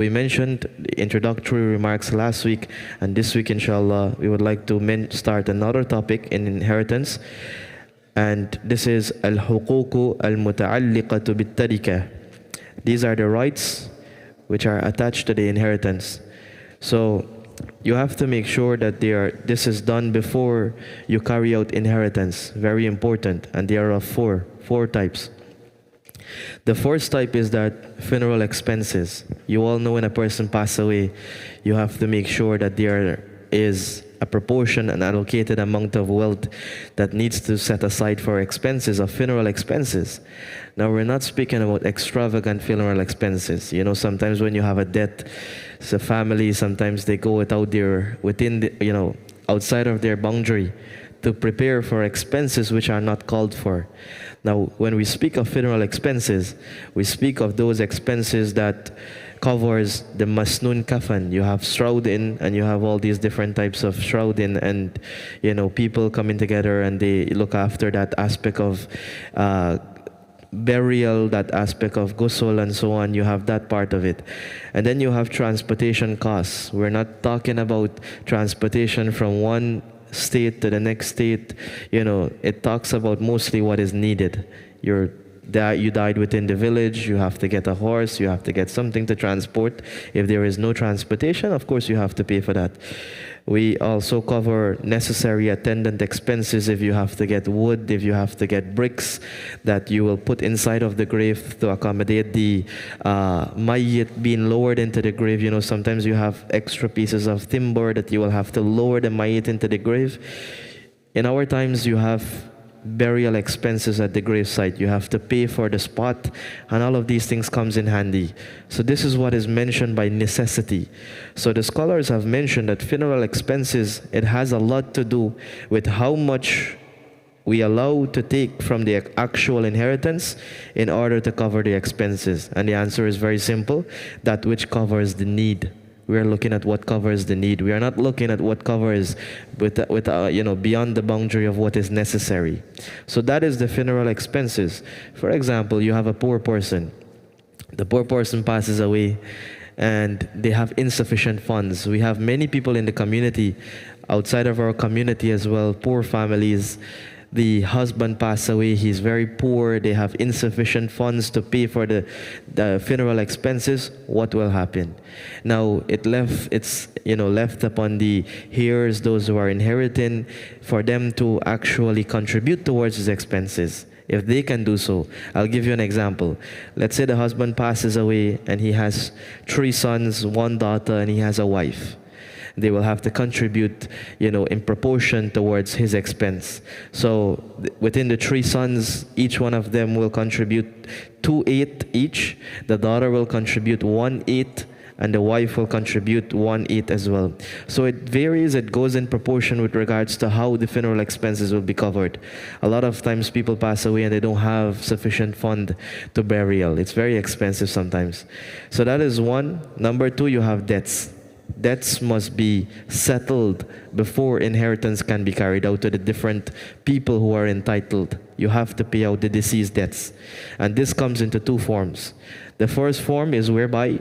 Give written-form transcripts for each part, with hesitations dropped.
We mentioned the introductory remarks last week, and this week, inshallah, we would like to start another topic in inheritance, and this is al-huquq al-muta'alliqatu bit-tarika. These are the rights which are attached to the inheritance. So you have to make sure that this is done before you carry out inheritance. Very important, and there are four types. The first type is that funeral expenses. You all know when a person passes away, you have to make sure that there is a proportion, an allocated amount of wealth that needs to set aside for expenses of funeral expenses. Now, we're not speaking about extravagant funeral expenses. You know, sometimes when you have a death, it's a family, sometimes they go outside of their boundary to prepare for expenses which are not called for. Now, when we speak of funeral expenses, we speak of those expenses that covers the masnoon kafan. You have shrouding, and you have all these different types of shrouding, and people coming together and they look after that aspect of burial, that aspect of ghusl and so on. You have that part of it. And then you have transportation costs. We're not talking about transportation from one state to the next state. It talks about mostly what is needed. You died within the village, you have to get a horse, you have to get something to transport. If there is no transportation, of course you have to pay for that. We also cover necessary attendant expenses. If you have to get wood, if you have to get bricks that you will put inside of the grave to accommodate the mayyit being lowered into the grave. Sometimes you have extra pieces of timber that you will have to lower the mayyit into the grave. In our times, you have burial expenses at the gravesite. You have to pay for the spot, and all of these things comes in handy. So this is what is mentioned by necessity. So the scholars have mentioned that funeral expenses, it has a lot to do with how much we allow to take from the actual inheritance in order to cover the expenses. And the answer is very simple: that which covers the need. We are looking at what covers the need. We are not looking at what covers beyond the boundary of what is necessary. So that is the funeral expenses. For example, you have a poor person. The poor person passes away and they have insufficient funds. We have many people in the community, outside of our community as well, poor families. The husband passed away, he's very poor, they have insufficient funds to pay for the funeral expenses. What will happen? Now, it's left upon the heirs, those who are inheriting, for them to actually contribute towards these expenses, if they can do so. I'll give you an example. Let's say the husband passes away and he has 3 sons, 1 daughter, and he has a wife. They will have to contribute, in proportion towards his expense. So within the 3 sons, each one of them will contribute 2/8 each. The daughter will contribute 1/8, and the wife will contribute 1/8 as well. So it varies, it goes in proportion with regards to how the funeral expenses will be covered. A lot of times people pass away and they don't have sufficient fund to burial. It's very expensive sometimes. So that is one. Number 2, you have debts. Debts must be settled before inheritance can be carried out to the different people who are entitled. You have to pay out the deceased debts. And this comes into 2 forms. The first form is whereby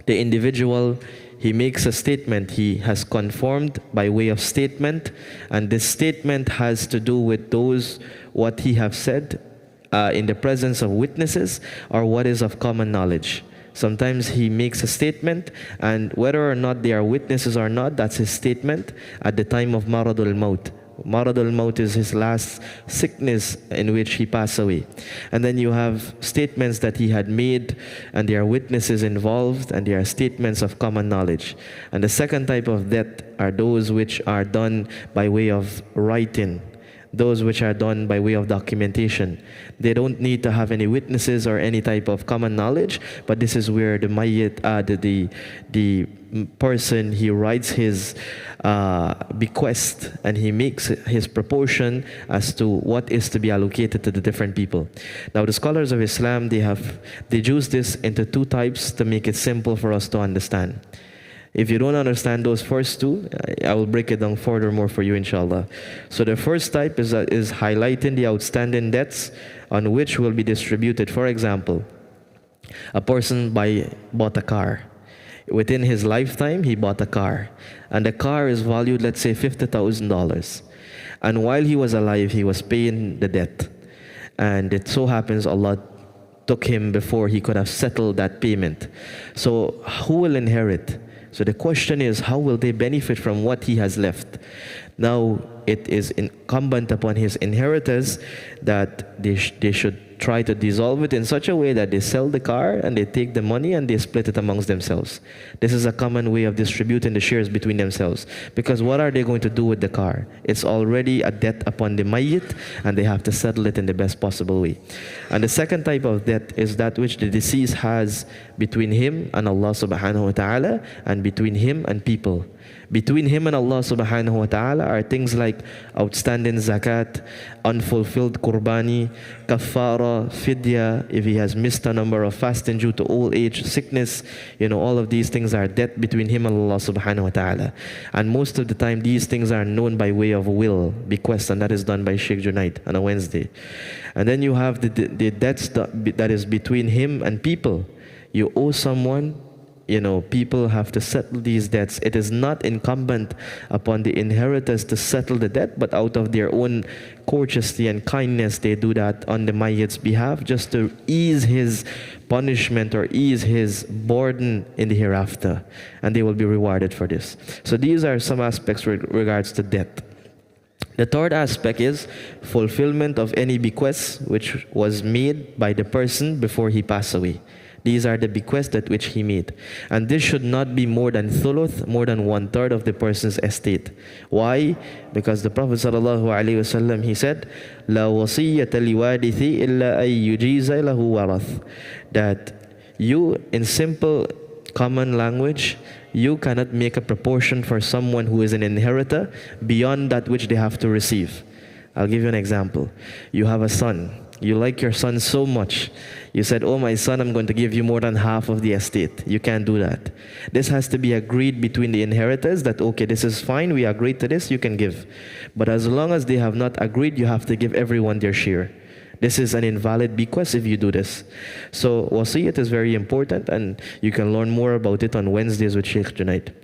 the individual, he makes a statement. He has conformed by way of statement, and this statement has to do with what he have said in the presence of witnesses, or what is of common knowledge. Sometimes he makes a statement, and whether or not they are witnesses or not, that's his statement at the time of maradul maut. Maradul maut is his last sickness in which he passed away. And then you have statements that he had made, and there are witnesses involved, and there are statements of common knowledge. And the second type of death are those which are done by way of writing, those which are done by way of documentation. They don't need to have any witnesses or any type of common knowledge, but this is where the mayyit, the person, he writes his bequest, and he makes his proportion as to what is to be allocated to the different people. Now, the scholars of Islam, they have deduced this into 2 types to make it simple for us to understand. If you don't understand those first 2, I will break it down furthermore for you, inshallah. So the first type is highlighting the outstanding debts on which will be distributed. For example, a person bought a car. Within his lifetime, he bought a car. And the car is valued, let's say, $50,000. And while he was alive, he was paying the debt. And it so happens Allah took him before he could have settled that payment. So who will inherit? So the question is, how will they benefit from what he has left? Now, it is incumbent upon his inheritors that they should try to dissolve it in such a way that they sell the car and they take the money and they split it amongst themselves. This is a common way of distributing the shares between themselves. Because what are they going to do with the car? It's already a debt upon the mayyit, and they have to settle it in the best possible way. And the second type of debt is that which the deceased has between him and Allah subhanahu wa ta'ala, and between him and people. Between him and Allah subhanahu wa ta'ala are things like outstanding zakat, unfulfilled qurbani, kafara, fidya, if he has missed a number of fasting due to old age, sickness, all of these things are debt between him and Allah subhanahu wa ta'ala. And most of the time these things are known by way of will, bequest, and that is done by Sheikh Junaid on a Wednesday. And then you have the debts that is between him and people. You owe someone, people have to settle these debts. It is not incumbent upon the inheritors to settle the debt, but out of their own courtesy and kindness, they do that on the mayyit's behalf, just to ease his punishment or ease his burden in the hereafter. And they will be rewarded for this. So these are some aspects with regards to debt. The third aspect is fulfillment of any bequest which was made by the person before he passed away. These are the bequests that which he made. And this should not be more than thuluth, more than 1/3 of the person's estate. Why? Because the Prophet ﷺ, he said, "La wasiyyata liwadithi illa ay yujiza lahu warath." That you, in simple common language, you cannot make a proportion for someone who is an inheritor beyond that which they have to receive. I'll give you an example. You have a son. You like your son so much. You said, "Oh, my son, I'm going to give you more than half of the estate." You can't do that. This has to be agreed between the inheritors that, okay, this is fine, we agreed to this, you can give. But as long as they have not agreed, you have to give everyone their share. This is an invalid bequest if you do this. So wasiyat is very important, and you can learn more about it on Wednesdays with Sheikh Junaid.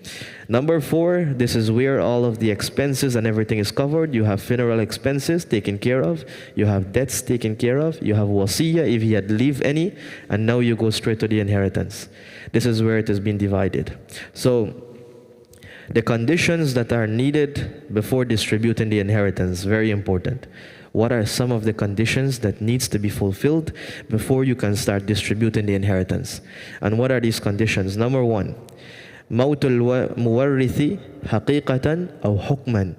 Number 4, this is where all of the expenses and everything is covered. You have funeral expenses taken care of. You have debts taken care of. You have wasiyah if he had leave any. And now you go straight to the inheritance. This is where it has been divided. So the conditions that are needed before distributing the inheritance, very important. What are some of the conditions that needs to be fulfilled before you can start distributing the inheritance? And what are these conditions? Number 1, mautul muwarrithi haqiqatan aw hukman.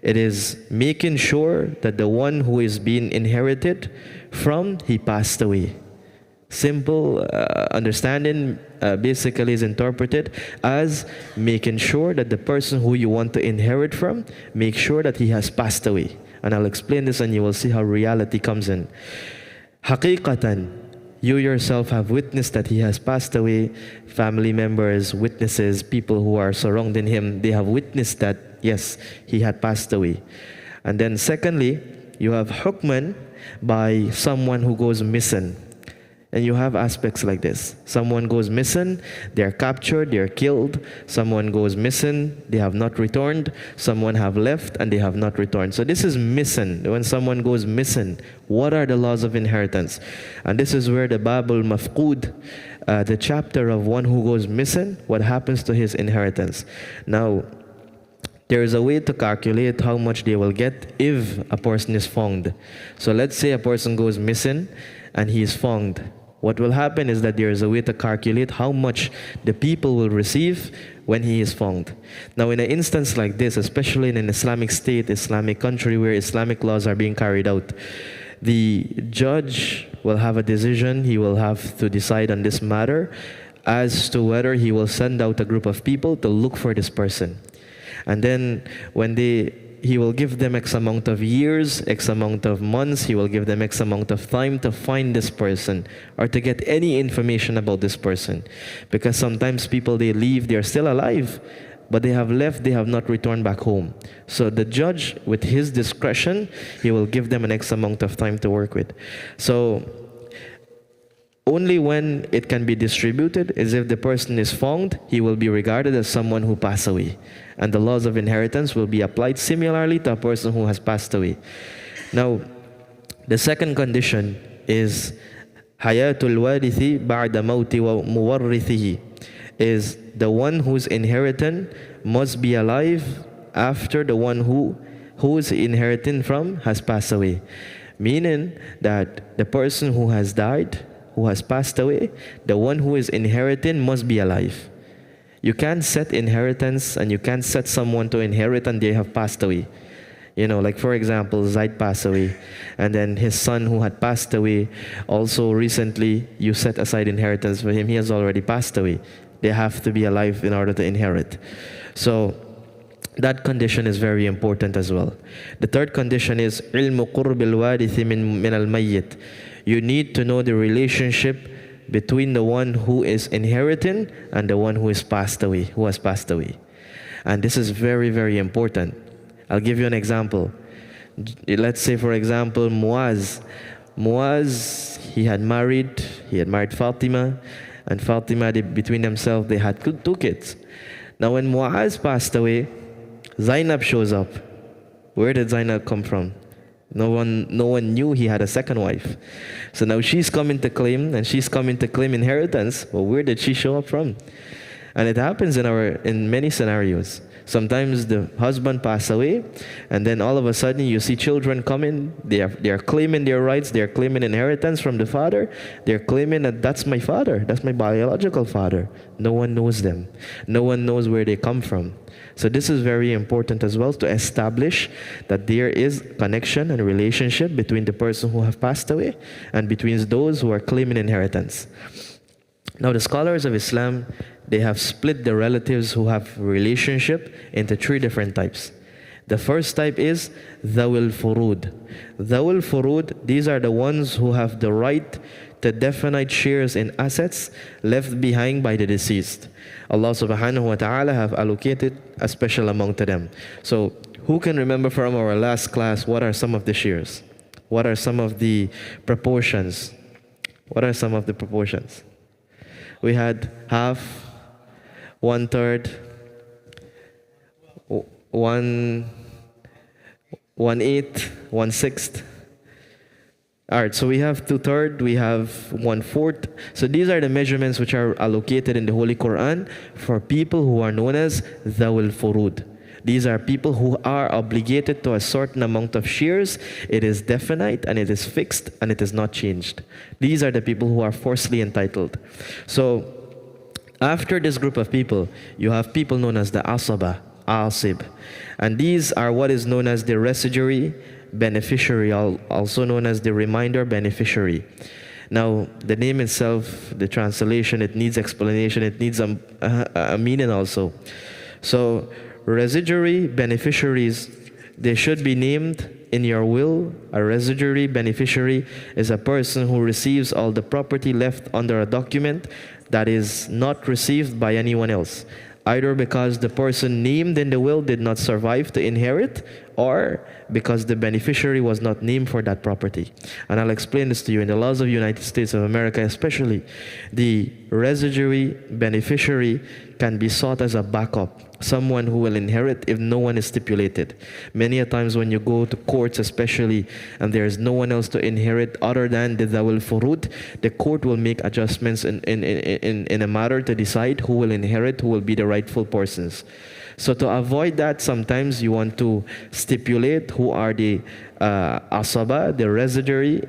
It is making sure that the one who is being inherited from, he passed away. Simple understanding basically is interpreted as making sure that the person who you want to inherit from, make sure that he has passed away. And I'll explain this and you will see how reality comes in. Haqiqatan, you yourself have witnessed that he has passed away. Family members, witnesses, people who are surrounding him, they have witnessed that, yes, he had passed away. And then secondly, you have hukman, by someone who goes missing. And you have aspects like this. Someone goes missing, they're captured, they're killed. Someone goes missing, they have not returned. Someone have left and they have not returned. So this is missing. When someone goes missing, what are the laws of inheritance? And this is where the Babul Mafqud, the chapter of one who goes missing, what happens to his inheritance. Now, there is a way to calculate how much they will get if a person is found. So let's say a person goes missing and he is found. What will happen is that there is a way to calculate how much the people will receive when he is found. Now, in an instance like this, especially in an Islamic state, Islamic country where Islamic laws are being carried out, the judge will have a decision. He will have to decide on this matter as to whether he will send out a group of people to look for this person. And then when he will give them X amount of years, X amount of months, he will give them X amount of time to find this person or to get any information about this person. Because sometimes people, they leave, they're still alive, but they have left, they have not returned back home. So the judge, with his discretion, he will give them an X amount of time to work with. So Only when it can be distributed is if the person is found, he will be regarded as someone who passed away. And the laws of inheritance will be applied similarly to a person who has passed away. Now, the second condition is hayatul warithi ba'da mawti wa muwarrithihi, is the one who's inheriting must be alive after the one who is inheriting from has passed away. Meaning that the person who has died, who has passed away, the one who is inheriting must be alive. You can't set inheritance and you can't set someone to inherit and they have passed away. You know, like for example, Zaid passed away, and then his son who had passed away, also recently you set aside inheritance for him. He has already passed away. They have to be alive in order to inherit. So that condition is very important as well. The third condition is ilmu qurbil warithi min al-mayyit. You need to know the relationship between the one who is inheriting and the one who is passed away, who has passed away. And this is very, very important. I'll give you an example. Let's say, for example, Muaz. Muaz, he had married Fatima, and Fatima, between themselves, they had two kids. Now when Muaz passed away, Zainab shows up. Where did Zainab come from? No one knew he had a second wife. So now she's coming to claim, and she's coming to claim inheritance. Well, where did she show up from? And it happens in many scenarios. Sometimes the husband passes away, and then all of a sudden you see children coming. They are claiming their rights. They are claiming inheritance from the father. They're claiming that that's my father. That's my biological father. No one knows them. No one knows where they come from. So this is very important as well, to establish that there is connection and relationship between the person who have passed away and between those who are claiming inheritance. Now the scholars of Islam, they have split the relatives who have relationship into three different types. The first type is Dhawil Furud. Dhawil Furud, these are the ones who have the right to definite shares in assets left behind by the deceased. Allah subhanahu wa ta'ala have allocated a special amount to them. So who can remember from our last class what are some of the shares? What are some of the proportions? What are some of the proportions? We had half, 1/3, 1/8, 1/6. All right, so we have 2/3, we have 1/4. So these are the measurements which are allocated in the Holy Quran for people who are known as Dhawil Furud. These are people who are obligated to a certain amount of shares. It is definite and it is fixed and it is not changed. These are the people who are forcefully entitled. So after this group of people, you have people known as the Asaba, Asib. And these are what is known as the residuary beneficiary, also known as the reminder beneficiary. Now, the name itself, the translation, it needs explanation, it needs a meaning also. So, residuary beneficiaries, they should be named in your will. A residuary beneficiary is a person who receives all the property left under a document that is not received by anyone else, either because the person named in the will did not survive to inherit, or because the beneficiary was not named for that property. And I'll explain this to you. In the laws of the United States of America especially, the residuary beneficiary can be sought as a backup, someone who will inherit if no one is stipulated. Many a times when you go to courts especially, and there is no one else to inherit other than the Dhawil Furud, the court will make adjustments in a matter to decide who will inherit, who will be the rightful persons. So to avoid that, sometimes you want to stipulate who are the asaba, the residuary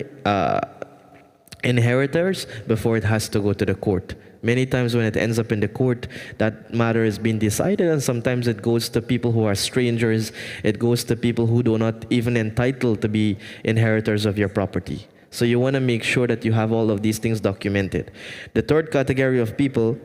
inheritors, before it has to go to the court. Many times when it ends up in the court, that matter is being decided, and sometimes it goes to people who are strangers. It goes to people who do not even entitled to be inheritors of your property. So you want to make sure that you have all of these things documented. The third category of people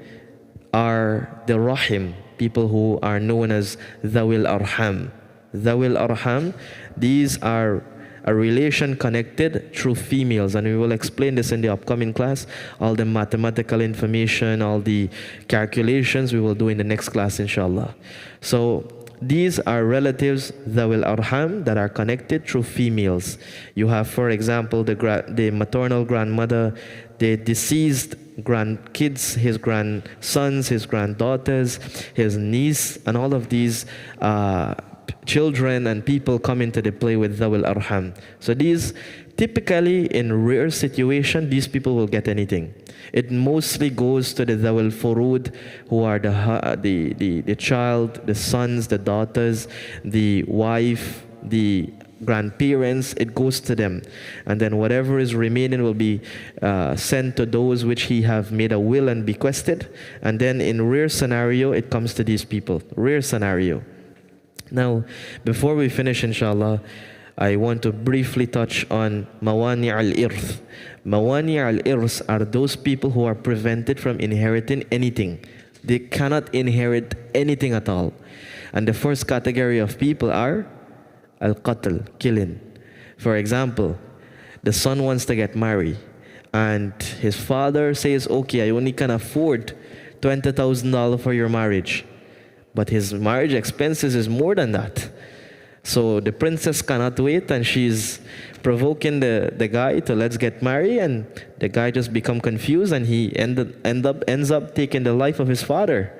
are the Rahim, people who are known as Dhawil Arham. Dhawil Arham, these are a relation connected through females, and we will explain this in the upcoming class. All the mathematical information, all the calculations we will do in the next class, inshallah. So these are relatives, Dhawil Arham, that are connected through females. You have, for example, the maternal grandmother the deceased grandkids, his grandsons, his granddaughters, his niece, and all of these children and people come into the play with Dhawil Arham. So these, typically in rare situation, these people will get anything. It mostly goes to the Dhawil Furud, who are the child, the sons, the daughters, the wife, the grandparents. It goes to them, and then whatever is remaining will be sent to those which he have made a will and bequested. And then in rare scenario, it comes to these people. Rare scenario. Now, before we finish, inshallah, I want to briefly touch on Mawani al-Irth. Mawani al-Irth are those people who are prevented from inheriting anything. They cannot inherit anything at all. And the first category of people are al-Qatl, killing. For example, the son wants to get married, and his father says, okay, I only can afford $20,000 for your marriage. But his marriage expenses is more than that. So the princess cannot wait, and she's provoking the guy to let's get married, and the guy just become confused, and he ends up taking the life of his father.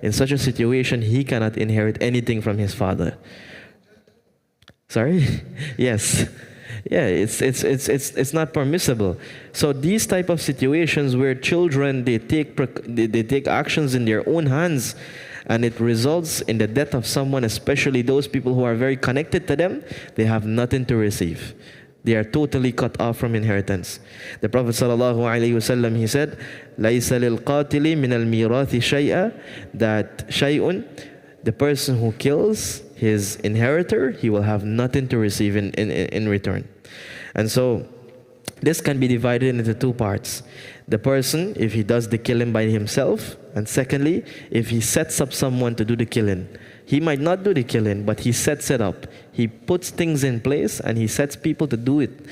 In such a situation, he cannot inherit anything from his father. Sorry? Yes. Yeah, it's not permissible. So these type of situations where children, they take actions in their own hands, and it results in the death of someone, especially those people who are very connected to them, they have nothing to receive. They are totally cut off from inheritance. The Prophet ﷺ, he said, لَيْسَ لِلْقَاتِلِ مِنَ الْمِيرَاثِ شَيْئًا, that shay'un, the person who kills his inheritor, he will have nothing to receive in return. And so this can be divided into two parts. The person, if he does the killing by himself, and secondly, if he sets up someone to do the killing. He might not do the killing, but he sets it up. He puts things in place and he sets people to do it.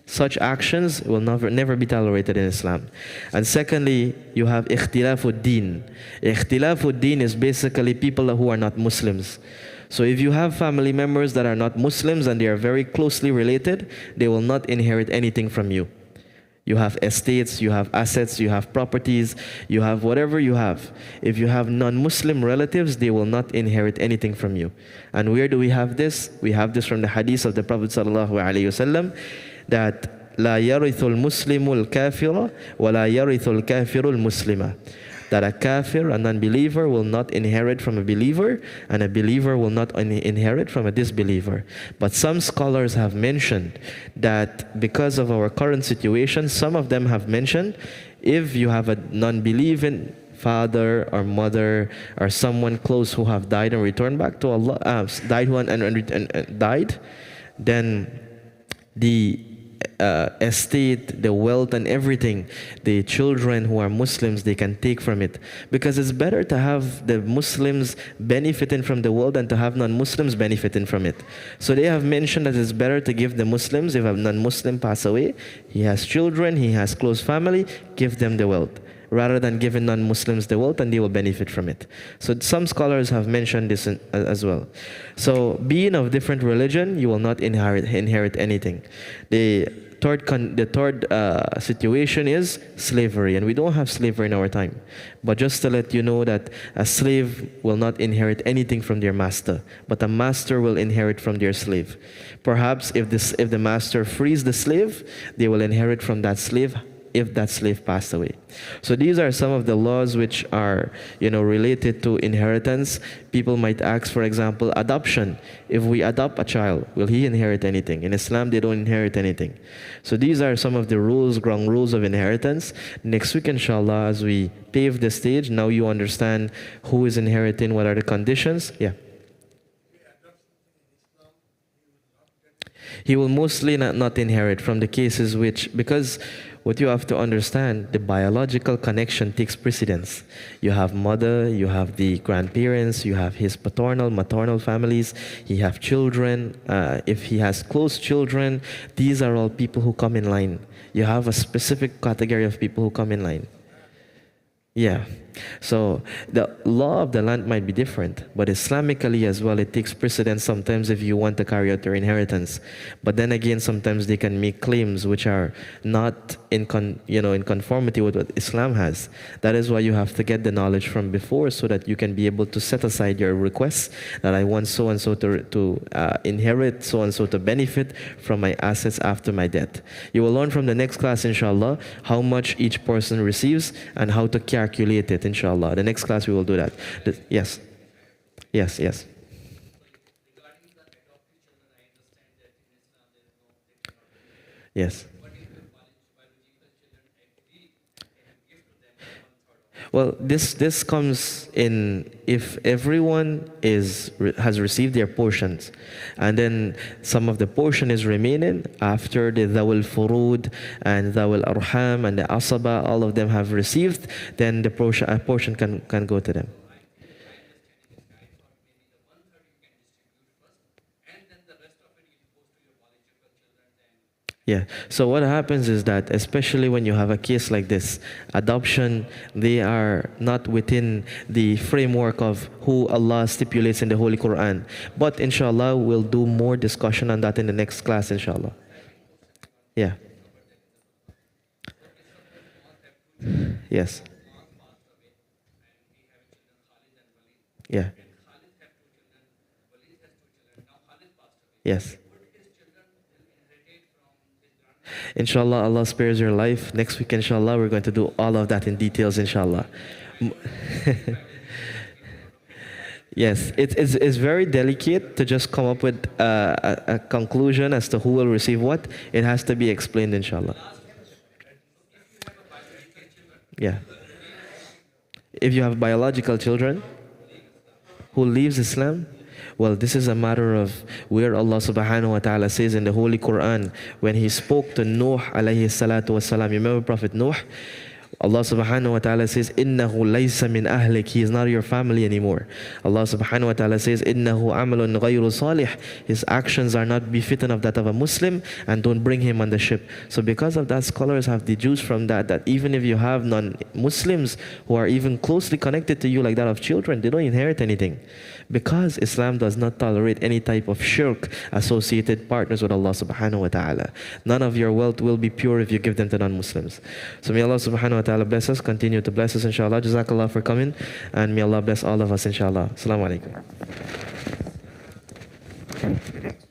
Such actions will never be tolerated in Islam. And secondly, you have ikhtilafuddin. Ikhtilafuddin is basically people who are not Muslims. So if you have family members that are not Muslims and they are very closely related, they will not inherit anything from you. You have estates, you have assets, you have properties, you have whatever you have. If you have non-Muslim relatives, they will not inherit anything from you. And where do we have this? We have this from the hadith of the Prophet ﷺ, that لا يرث المسلم الكافر ولا يرث الكافر المسلم. That a kafir, a non-believer, will not inherit from a believer, and a believer will not inherit from a disbeliever. But some scholars have mentioned that because of our current situation, some of them have mentioned, if you have a non-believing father or mother or someone close who have died and returned back to Allah, died, then the estate, the wealth and everything, the children who are Muslims, they can take from it. Because it's better to have the Muslims benefiting from the wealth than to have non-Muslims benefiting from it. So they have mentioned that it's better to give the Muslims, if a non-Muslim pass away, he has children, he has close family, give them the wealth, rather than giving non-Muslims the wealth, and they will benefit from it. So some scholars have mentioned this as well. So being of different religion, you will not inherit anything. The third situation is slavery, and we don't have slavery in our time. But just to let you know that a slave will not inherit anything from their master, but a master will inherit from their slave. Perhaps if the master frees the slave, they will inherit from that slave if that slave passed away. So these are some of the laws which are, related to inheritance. People might ask, for example, adoption. If we adopt a child, will he inherit anything? In Islam, they don't inherit anything. So these are some of the ground rules of inheritance. Next week, inshallah, as we pave the stage, now you understand who is inheriting, what are the conditions. Yeah. He will mostly not inherit from the cases because what you have to understand, the biological connection takes precedence. You have mother, you have the grandparents, you have his paternal, maternal families, he have children. If he has close children, these are all people who come in line. You have a specific category of people who come in line. Yeah. So the law of the land might be different, but Islamically as well, it takes precedence sometimes if you want to carry out your inheritance. But then again, sometimes they can make claims which are not in conformity with what Islam has. That is why you have to get the knowledge from before, so that you can be able to set aside your requests that I want so and so to inherit, so and so to benefit from my assets after my death. You will learn from the next class, inshallah, how much each person receives and how to calculate it, inshallah. The next class we will do that. Yes. Yes, yes. Yes. Well, this comes in if everyone has received their portions, and then some of the portion is remaining after the Dhawul Furud and Dhawul Arham and the Asaba, all of them have received, then the portion can go to them. Yeah. So what happens is that, especially when you have a case like this, adoption, they are not within the framework of who Allah stipulates in the Holy Quran. But inshallah, we'll do more discussion on that in the next class, inshallah. Yeah. Yes. Yeah. Yes. Inshallah, Allah spares your life. Next week, inshallah, we're going to do all of that in details, inshallah. Yes, it's very delicate to just come up with a conclusion as to who will receive what. It has to be explained, inshallah. Yeah. If you have biological children who leaves Islam, well, this is a matter of where Allah subhanahu wa ta'ala says in the Holy Quran, when He spoke to Nuh alayhi salatu wasalam, you remember Prophet Nuh? Allah subhanahu wa ta'ala says, إِنَّهُ لَيْسَ مِنْ أَهْلِكَ. He is not your family anymore. Allah subhanahu wa ta'ala says, إِنَّهُ عَمَلٌ غَيْرُ صَالِحٍ. His actions are not befitting of that of a Muslim, and don't bring him on the ship. So because of that, scholars have deduced from that even if you have non-Muslims who are even closely connected to you, like that of children, they don't inherit anything. Because Islam does not tolerate any type of shirk, associated partners with Allah subhanahu wa ta'ala. None of your wealth will be pure if you give them to non-Muslims. So may Allah subhanahu wa ta'ala bless us, continue to bless us, inshallah. Jazakallah for coming, and may Allah bless all of us, inshallah. Assalamu alaikum.